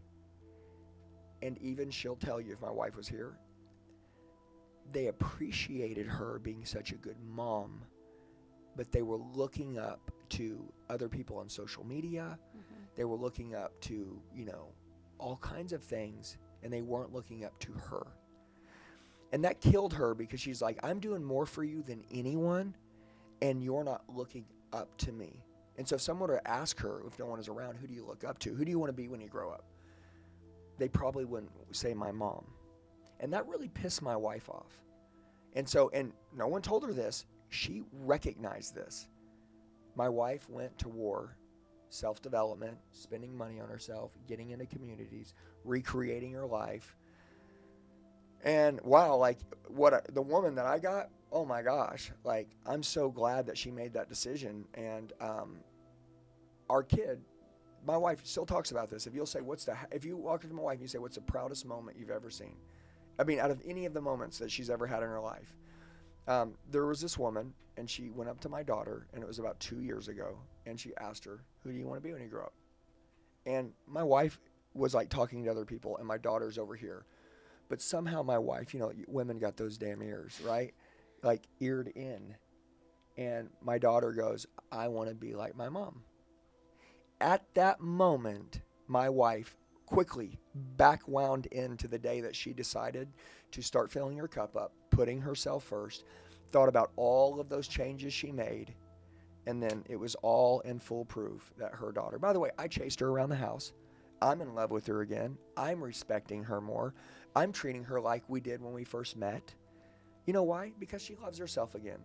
And even she'll tell you, if my wife was here, they appreciated her being such a good mom, but they were looking up to other people on social media. Mm-hmm. They were looking up to, all kinds of things, and they weren't looking up to her. And that killed her, because she's like, "I'm doing more for you than anyone, and you're not looking up to me." And so if someone were to ask her, if no one is around, "Who do you look up to? Who do you want to be when you grow up?" They probably wouldn't say my mom. And that really pissed my wife off. And no one told her this. She recognized this. My wife went to war, self-development, spending money on herself, getting into communities, recreating her life. And wow, like the woman that I got, oh my gosh, like I'm so glad that she made that decision. And our kid, my wife still talks about this. If you walk up to my wife and you say, "What's the proudest moment you've ever seen?" I mean, out of any of the moments that she's ever had in her life, There was this woman, and she went up to my daughter, and it was about 2 years ago, and she asked her, "Who do you want to be when you grow up?" And my wife was like talking to other people, and my daughter's over here. But somehow my wife, women got those damn ears, right? Like eared in. And my daughter goes, "I want to be like my mom." At that moment, my wife quickly back wound into the day that she decided to start filling her cup up, putting herself first, thought about all of those changes she made, and then it was all in full proof that her daughter, by the way, I chased her around the house. I'm in love with her again. I'm respecting her more. I'm treating her like we did when we first met. You know why? Because she loves herself again.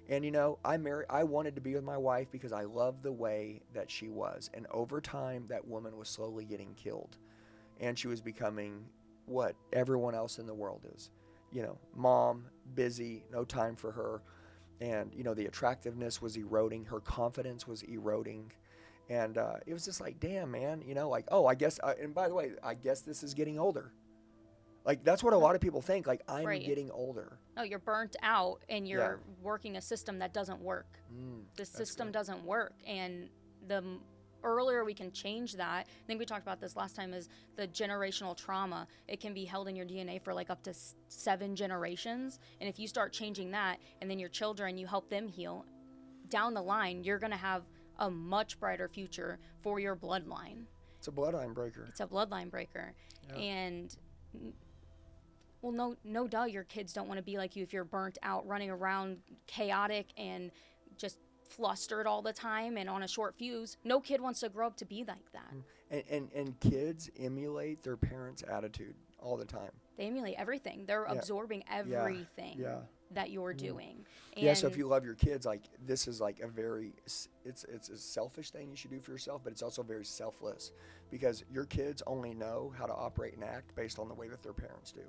And I wanted to be with my wife because I loved the way that she was. And over time, that woman was slowly getting killed. And she was becoming what everyone else in the world is. Mom, busy, no time for her. And, the attractiveness was eroding. Her confidence was eroding. And it was just like, damn, man, oh, I guess, and by the way, I guess this is getting older. Like, that's what a lot of people think, like, I'm Right. getting older. No, you're burnt out and you're working a system that doesn't work. The system doesn't work. And the earlier we can change that, I think we talked about this last time, is the generational trauma. It can be held in your DNA for like up to 7 generations. And if you start changing that and then your children, you help them heal, down the line, you're going to have a much brighter future for your bloodline. It's a bloodline breaker. It's a bloodline breaker. Yeah. And well, no duh, your kids don't want to be like you if you're burnt out, running around chaotic and just flustered all the time and on a short fuse. No kid wants to grow up to be like that. And kids emulate their parents' attitude all the time. They emulate everything. They're absorbing everything that you're doing. And So if you love your kids, like, this is like it's a selfish thing you should do for yourself, but it's also very selfless, because your kids only know how to operate and act based on the way that their parents do.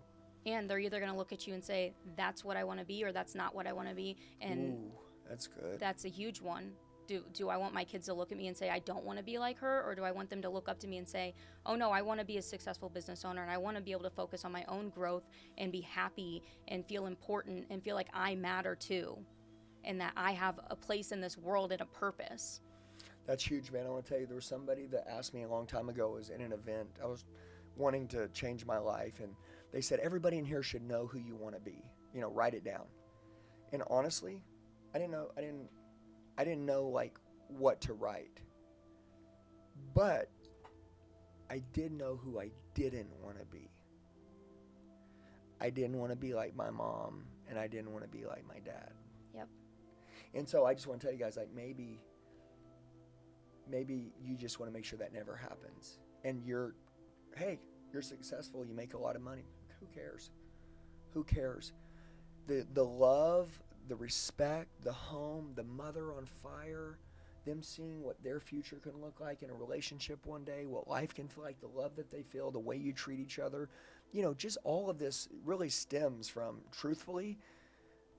And they're either going to look at you and say, that's what I want to be, or that's not what I want to be. And ooh, that's good. That's a huge one. Do I want my kids to look at me and say, I don't want to be like her? Or do I want them to look up to me and say, oh no, I want to be a successful business owner, and I want to be able to focus on my own growth and be happy and feel important and feel like I matter too, and that I have a place in this world and a purpose. That's huge, man. I want to tell you, there was somebody that asked me a long time ago. I was in an event. I was wanting to change my life, and they said, everybody in here should know who you want to be. Write it down. And honestly, I didn't know like what to write. But I did know who I didn't want to be. I didn't want to be like my mom, and I didn't want to be like my dad. Yep. And so I just want to tell you guys, like, maybe you just want to make sure that never happens. And you're successful, you make a lot of money. Who cares? Who cares? The love, the respect, the home, the mother on fire, them seeing what their future can look like in a relationship one day, what life can feel like, the love that they feel, the way you treat each other. Just all of this really stems from, truthfully,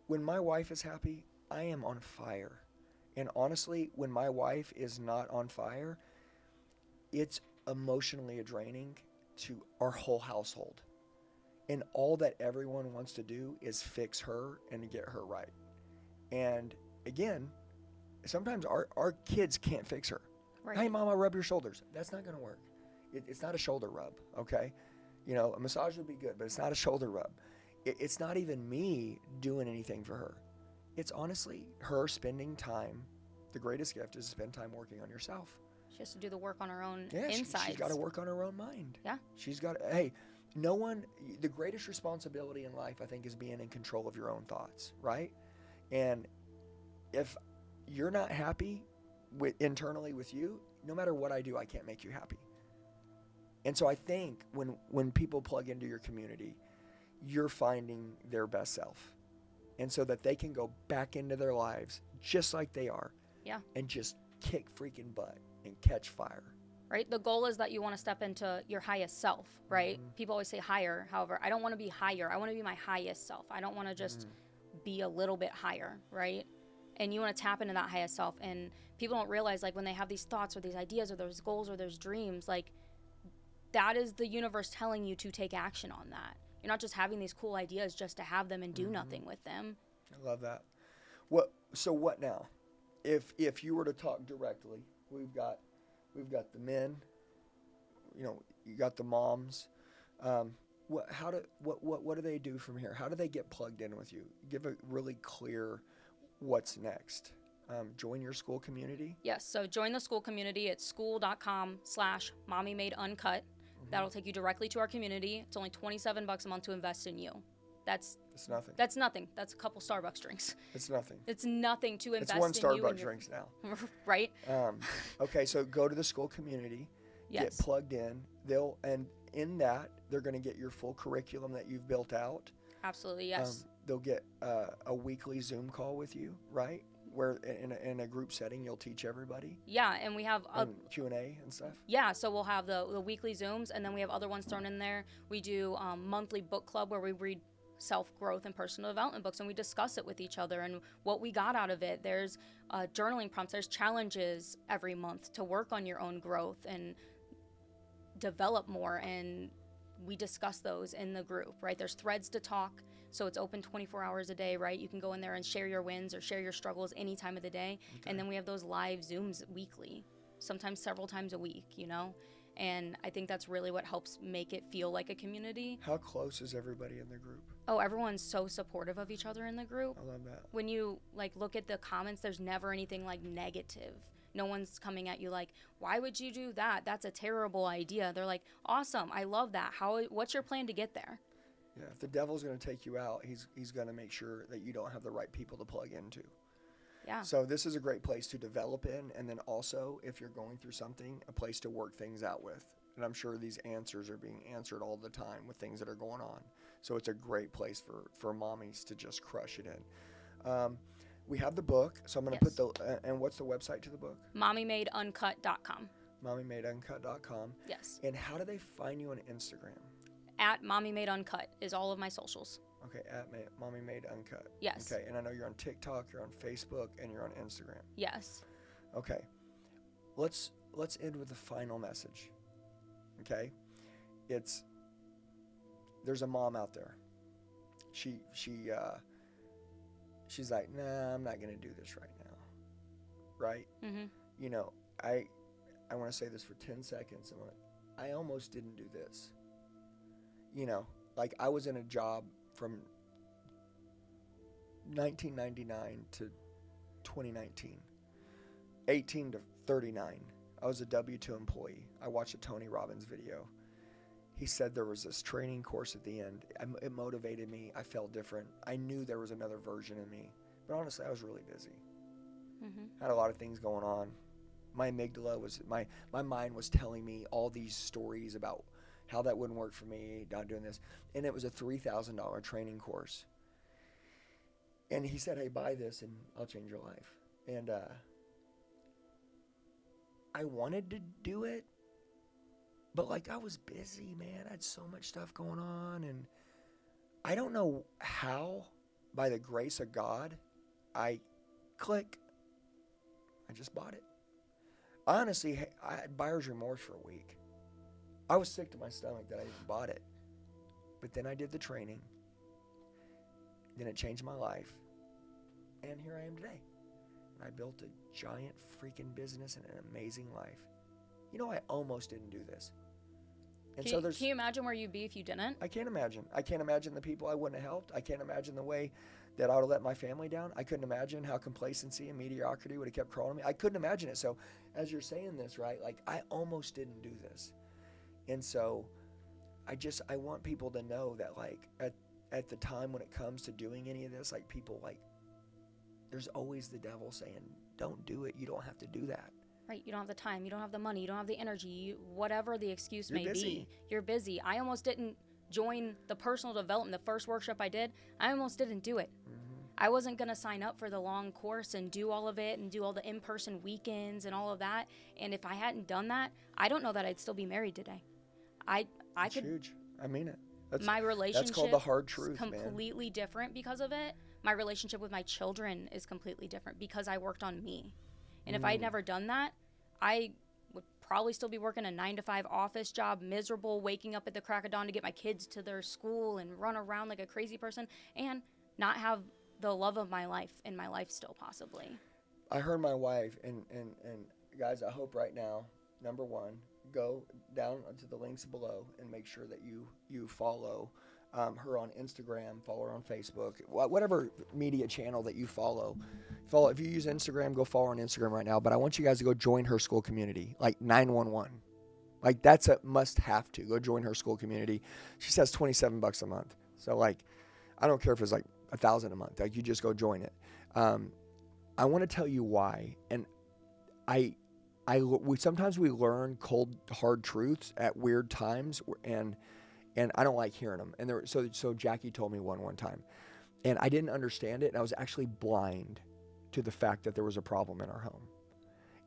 when my wife is happy, I am on fire. And honestly, when my wife is not on fire, it's emotionally draining to our whole household. And all that everyone wants to do is fix her and get her right. And again, sometimes our kids can't fix her. Right. Hey, mama, rub your shoulders. That's not going to work. It's not a shoulder rub, okay? A massage would be good, but it's not a shoulder rub. It's not even me doing anything for her. It's honestly her spending time. The greatest gift is to spend time working on yourself. She has to do the work on her own insides. She's got to work on her own mind. Yeah. She's got to, the greatest responsibility in life, I think, is being in control of your own thoughts, right? And if you're not happy internally with you, no matter what I do, I can't make you happy. And so I think when people plug into your community, you're finding their best self. And so that they can go back into their lives just like they are. Yeah. And just kick freaking butt and catch fire. Right? The goal is that you want to step into your highest self, right? Mm-hmm. People always say higher. However, I don't want to be higher. I want to be my highest self. I don't want to just be a little bit higher, right? And you want to tap into that highest self. And people don't realize, like, when they have these thoughts or these ideas or those goals or those dreams, like, that is the universe telling you to take action on that. You're not just having these cool ideas just to have them and do nothing with them. I love that. So what now? If you were to talk directly, we've got the men, you got the moms. What do they do from here? How do they get plugged in with you? Give a really clear what's next. Join your school community. Yes. So join the school community. It's school.com/mommymadeuncut. That'll take you directly to our community. It's only $27 a month to invest in you. That's nothing. That's nothing. That's a couple Starbucks drinks. It's nothing. It's nothing to invest It's one in you. Starbucks drinks now. Right? Okay, so go to the school community. Yes. Get plugged in. And in that, they're going to get your full curriculum that you've built out. Absolutely, yes. They'll get a weekly Zoom call with you, right? Where in a group setting, you'll teach everybody. Yeah, and we have Q&A and stuff. Yeah, so we'll have the weekly Zooms, and then we have other ones thrown in there. We do monthly book club where we read self-growth and personal development books, and we discuss it with each other and what we got out of it. There's journaling prompts. There's challenges every month to work on your own growth and develop more, and we discuss those in the group, right? There's threads to talk, so it's open 24 hours a day, right? You can go in there and share your wins or share your struggles any time of the day. Okay. And then we have those live Zooms weekly, sometimes several times a week, And I think that's really what helps make it feel like a community. How close is everybody in the group? Oh, everyone's so supportive of each other in the group. I love that. When you look at the comments, there's never anything negative. No one's coming at you like, why would you do that? That's a terrible idea. They're like, awesome, I love that. What's your plan to get there? Yeah, if the devil's going to take you out, he's going to make sure that you don't have the right people to plug into. Yeah. So this is a great place to develop in, and then also, if you're going through something, a place to work things out with. And I'm sure these answers are being answered all the time with things that are going on. So it's a great place for mommies to just crush it in. We have the book, so I'm going to put and what's the website to the book? mommymadeuncut.com. mommymadeuncut.com. Yes. And how do they find you on Instagram? At mommymadeuncut is all of my socials. Okay, at mommymadeuncut. Yes. Okay, and I know you're on TikTok, you're on Facebook, and you're on Instagram. Yes. Okay. Let's end with the final message. Okay? There's a mom out there. She's like, nah, I'm not going to do this right now. Right? Mm-hmm. I want to say this for 10 seconds. I almost didn't do this. I was in a job from 1999 to 2019. 18 to 39. I was a W-2 employee. I watched a Tony Robbins video. He said there was this training course at the end. It motivated me. I felt different. I knew there was another version of me. But honestly, I was really busy. Mm-hmm. Had a lot of things going on. My amygdala was, my mind was telling me all these stories about how that wouldn't work for me, not doing this. And it was a $3,000 training course. And he said, hey, buy this and I'll change your life. And I wanted to do it. But I was busy, man. I had so much stuff going on, and I don't know how, by the grace of God, I just bought it. Honestly, I had buyer's remorse for a week. I was sick to my stomach that I even bought it. But then I did the training. Then it changed my life. And here I am today. I built a giant freaking business and an amazing life. I almost didn't do this. And can you imagine where you'd be if you didn't? I can't imagine. I can't imagine the people I wouldn't have helped. I can't imagine the way that I would have let my family down. I couldn't imagine how complacency and mediocrity would have kept crawling me. I couldn't imagine it. So as you're saying this, right, I almost didn't do this. And so I want people to know that at the time when it comes to doing any of this, people there's always the devil saying, don't do it. You don't have to do that. Right, you don't have the time, you don't have the money, you don't have the energy, whatever the excuse You're may busy. be. You're busy. I almost didn't join the personal development, the first workshop I did. I almost didn't do it. Mm-hmm. I wasn't going to sign up for the long course and do all of it and do all the in-person weekends and all of that. And if I hadn't done that, I don't know that I'd still be married today. That's huge. I mean it. My relationship that's called the hard truth, is completely different because of it. My relationship with my children is completely different because I worked on me. And if I'd never done that, I would probably still be working a 9-to-5 office job, miserable, waking up at the crack of dawn to get my kids to their school and run around like a crazy person and not have the love of my life in my life still, possibly. I heard my wife, and guys, I hope right now, number one, go down to the links below and make sure that you follow her on Instagram, follow her on Facebook, whatever media channel that you follow. If you use Instagram, go follow her on Instagram right now. But I want you guys to go join her school community, like 911. Like, that's a must-have to. Go join her school community. She says $27 a month. So, like, I don't care if it's like $1,000 a month. Like, you just go join it. I want to tell you why. And we sometimes learn cold, hard truths at weird times, and I don't like hearing them. And so Jackie told me one time, and I didn't understand it. And I was actually blind to the fact that there was a problem in our home.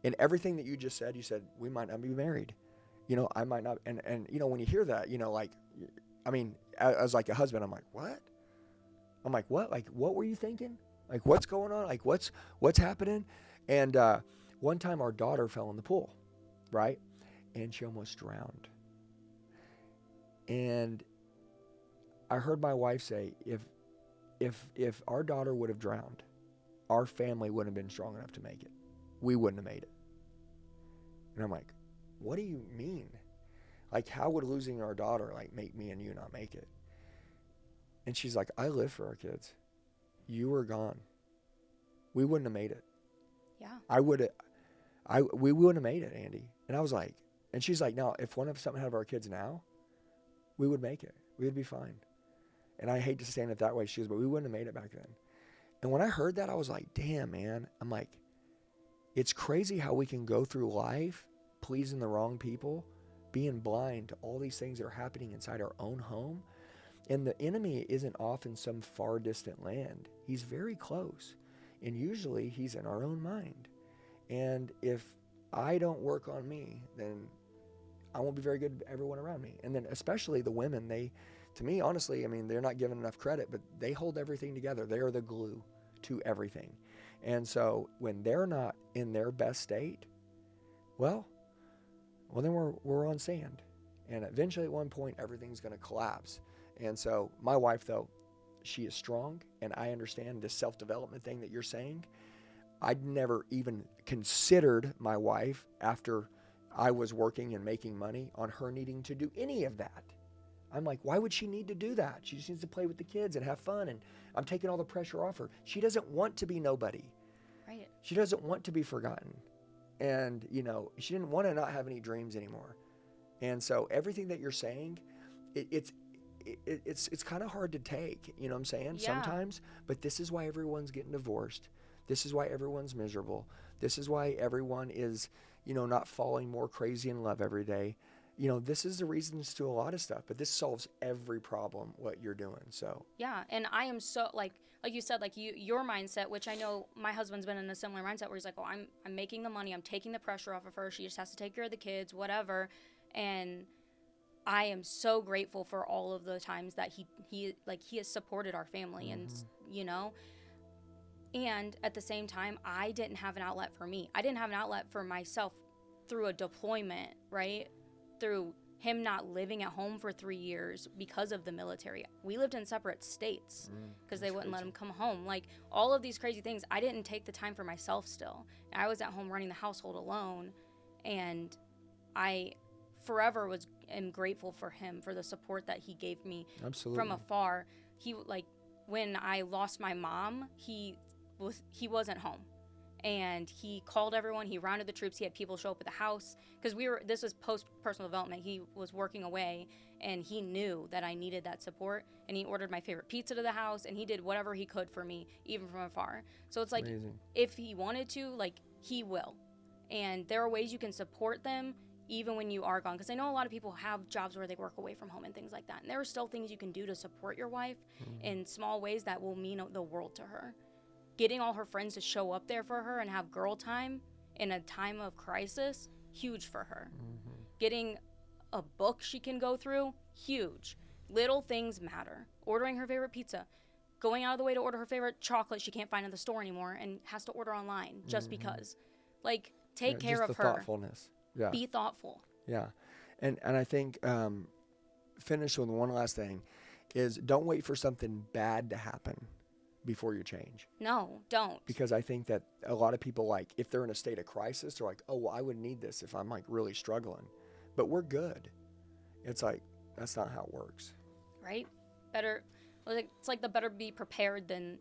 And everything that you just said, you said, we might not be married. I might not. And when you hear that, like, I mean, as like a husband, I'm like, what? I'm like, what? Like, what were you thinking? Like, what's going on? Like, what's happening? And one time our daughter fell in the pool, right? And she almost drowned. And I heard my wife say, if our daughter would have drowned, our family wouldn't have been strong enough to make it. We wouldn't have made it. And I'm like, what do you mean? Like, how would losing our daughter, like, make me and you not make it? And she's like, I live for our kids. You were gone. We wouldn't have made it. Yeah. We wouldn't have made it, Andy. And I was like, and she's like, no, if one of something had of our kids now, we would make it. We would be fine. And I hate to say it that way, she goes, but we wouldn't have made it back then. And when I heard that, I was like, damn, man. I'm like, it's crazy how we can go through life pleasing the wrong people, being blind to all these things that are happening inside our own home. And the enemy isn't off in some far distant land. He's very close. And usually he's in our own mind. And if I don't work on me, then I won't be very good to everyone around me. And then especially the women, to me, honestly, I mean, they're not given enough credit, but they hold everything together. They are the glue to everything. And so when they're not in their best state, well, then we're on sand. And eventually at one point, everything's going to collapse. And so my wife, though, she is strong, and I understand this self-development thing that you're saying. I'd never even considered my wife after I was working and making money on her needing to do any of that. I'm like, why would she need to do that? She just needs to play with the kids and have fun, and I'm taking all the pressure off her. She doesn't want to be nobody. Right. She doesn't want to be forgotten. And, she didn't want to not have any dreams anymore. And so everything that you're saying, it's kind of hard to take, you know what I'm saying? Yeah. Sometimes, but this is why everyone's getting divorced. This is why everyone's miserable. This is why everyone is, not falling more crazy in love every day. This is the reasons to a lot of stuff, but this solves every problem, what you're doing. So yeah, and I am so, like you said, like your mindset, which I know my husband's been in a similar mindset where he's like, well, I'm making the money, I'm taking the pressure off of her, she just has to take care of the kids, whatever. And I am so grateful for all of the times that he has supported our family. Mm-hmm. And at the same time, I didn't have an outlet for me. I didn't have an outlet for myself through a deployment, right? Through him not living at home for 3 years because of the military. We lived in separate states because they wouldn't let him come home. Like, all of these crazy things, I didn't take the time for myself still. I was at home running the household alone, and I forever am grateful for him, for the support that he gave me. Absolutely. From afar. When I lost my mom, he wasn't home. And he called everyone, he rounded the troops, he had people show up at the house, because this was post personal development. He was working away, and he knew that I needed that support, and he ordered my favorite pizza to the house, and he did whatever he could for me, even from afar. So it's like, amazing. If he wanted to, he will. And there are ways you can support them even when you are gone, because I know a lot of people have jobs where they work away from home and things like that, and there are still things you can do to support your wife in small ways that will mean the world to her. Getting all her friends to show up there for her and have girl time in a time of crisis, huge for her. Mm-hmm. Getting a book she can go through, huge. Little things matter. Ordering her favorite pizza, going out of the way to order her favorite chocolate she can't find in the store anymore and has to order online just because. Take care of her. Thoughtfulness. Yeah. Be thoughtful. Yeah. And I think finish with one last thing is, don't wait for something bad to happen before you change. No, don't. Because I think that a lot of people, like, if they're in a state of crisis, they're like, oh, well, I would need this if I'm like really struggling. But we're good. It's like, that's not how it works. Right? Better, it's like the better be prepared than,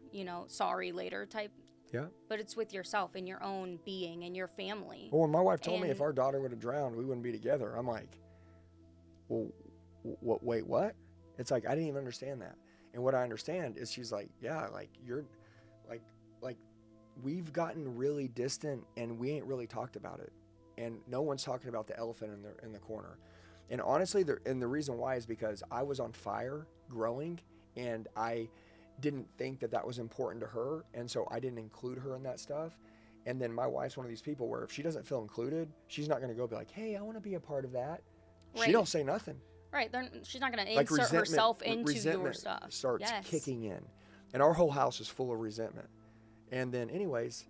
sorry later type. Yeah. But it's with yourself and your own being and your family. Well, when my wife told me if our daughter would have drowned, we wouldn't be together, I'm like, well, wait, what? It's like, I didn't even understand that. And what I understand is she's like, yeah, like you're like we've gotten really distant and we ain't really talked about it. And no one's talking about the elephant in the corner. And honestly, the reason why is because I was on fire growing, and I didn't think that was important to her, and so I didn't include her in that stuff. And then my wife's one of these people where if she doesn't feel included, she's not going to go be like, hey, I want to be a part of that. Right. She don't say nothing. Right. She's not going to insert herself into your stuff. Starts kicking in. And our whole house is full of resentment. And then anyways,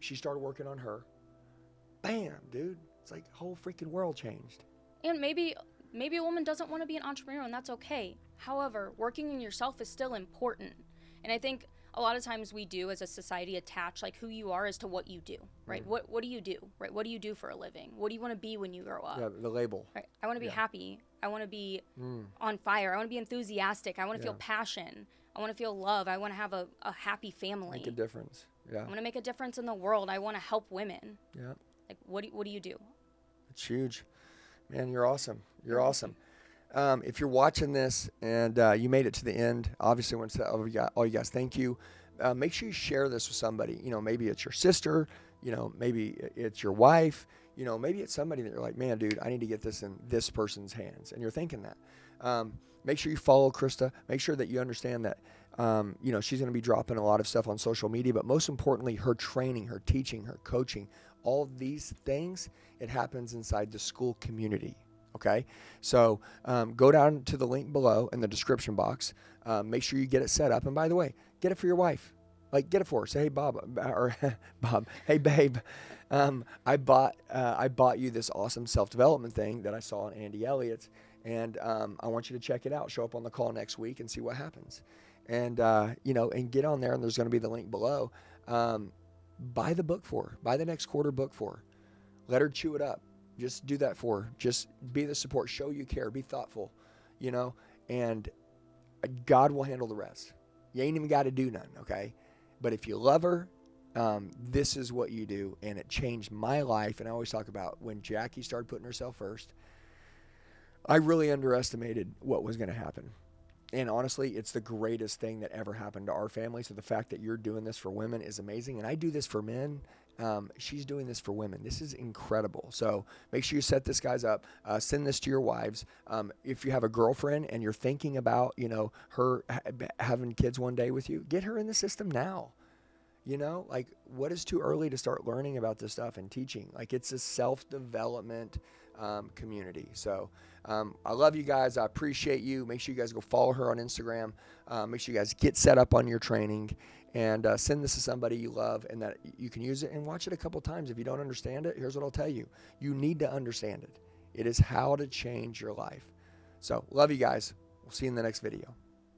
she started working on her. Bam, dude. It's like the whole freaking world changed. And maybe a woman doesn't want to be an entrepreneur, and that's okay. However, working in yourself is still important. And I think a lot of times we do as a society attach like who you are as to what you do, right? What do you do, right? What do you do for a living? What do you want to be when you grow up? Yeah, the label. Right. I want to be happy. I want to be on fire. I want to be enthusiastic. I want to feel passion. I want to feel love. I want to have a happy family. Make a difference. Yeah. I want to make a difference in the world. I want to help women. Yeah. Like what do you do? It's huge. Man, you're awesome. You're awesome. If you're watching this and you made it to the end, obviously I want to say all you guys, thank you. Make sure you share this with somebody. Maybe it's your sister, maybe it's your wife, maybe it's somebody that you're like, man, dude, I need to get this in this person's hands. And you're thinking that. Make sure you follow Krista. Make sure that you understand that, she's going to be dropping a lot of stuff on social media, but most importantly, her training, her teaching, her coaching, all of these things, it happens inside the school community. Okay, so go down to the link below in the description box. Make sure you get it set up. And by the way, get it for your wife. Like, get it for her. Say, hey, Bob, or Bob, hey, babe, I bought you this awesome self-development thing that I saw on Andy Elliott's, and I want you to check it out. Show up on the call next week and see what happens. And, and get on there, and there's going to be the link below. Buy the book for her. Buy the next quarter book for her. Let her chew it up. Just do that for her. Just be the support. Show you care. Be thoughtful, and God will handle the rest. You ain't even got to do nothing, okay? But if you love her, this is what you do, and it changed my life. And I always talk about when Jackie started putting herself first, I really underestimated what was going to happen. And honestly, it's the greatest thing that ever happened to our family. So the fact that you're doing this for women is amazing. And I do this for men. She's doing this for women. This is incredible. So make sure you set this guys up. Send this to your wives. If you have a girlfriend and you're thinking about, her having kids one day with you, get her in the system now. Like, what is too early to start learning about this stuff and teaching? Like, it's a self-development community. So I love you guys. I appreciate you. Make sure you guys go follow her on Instagram. Make sure you guys get set up on your training, and send this to somebody you love and that you can use it, and watch it a couple times. If you don't understand it, here's what I'll tell you. You need to understand it. It is how to change your life. So love you guys. We'll see you in the next video.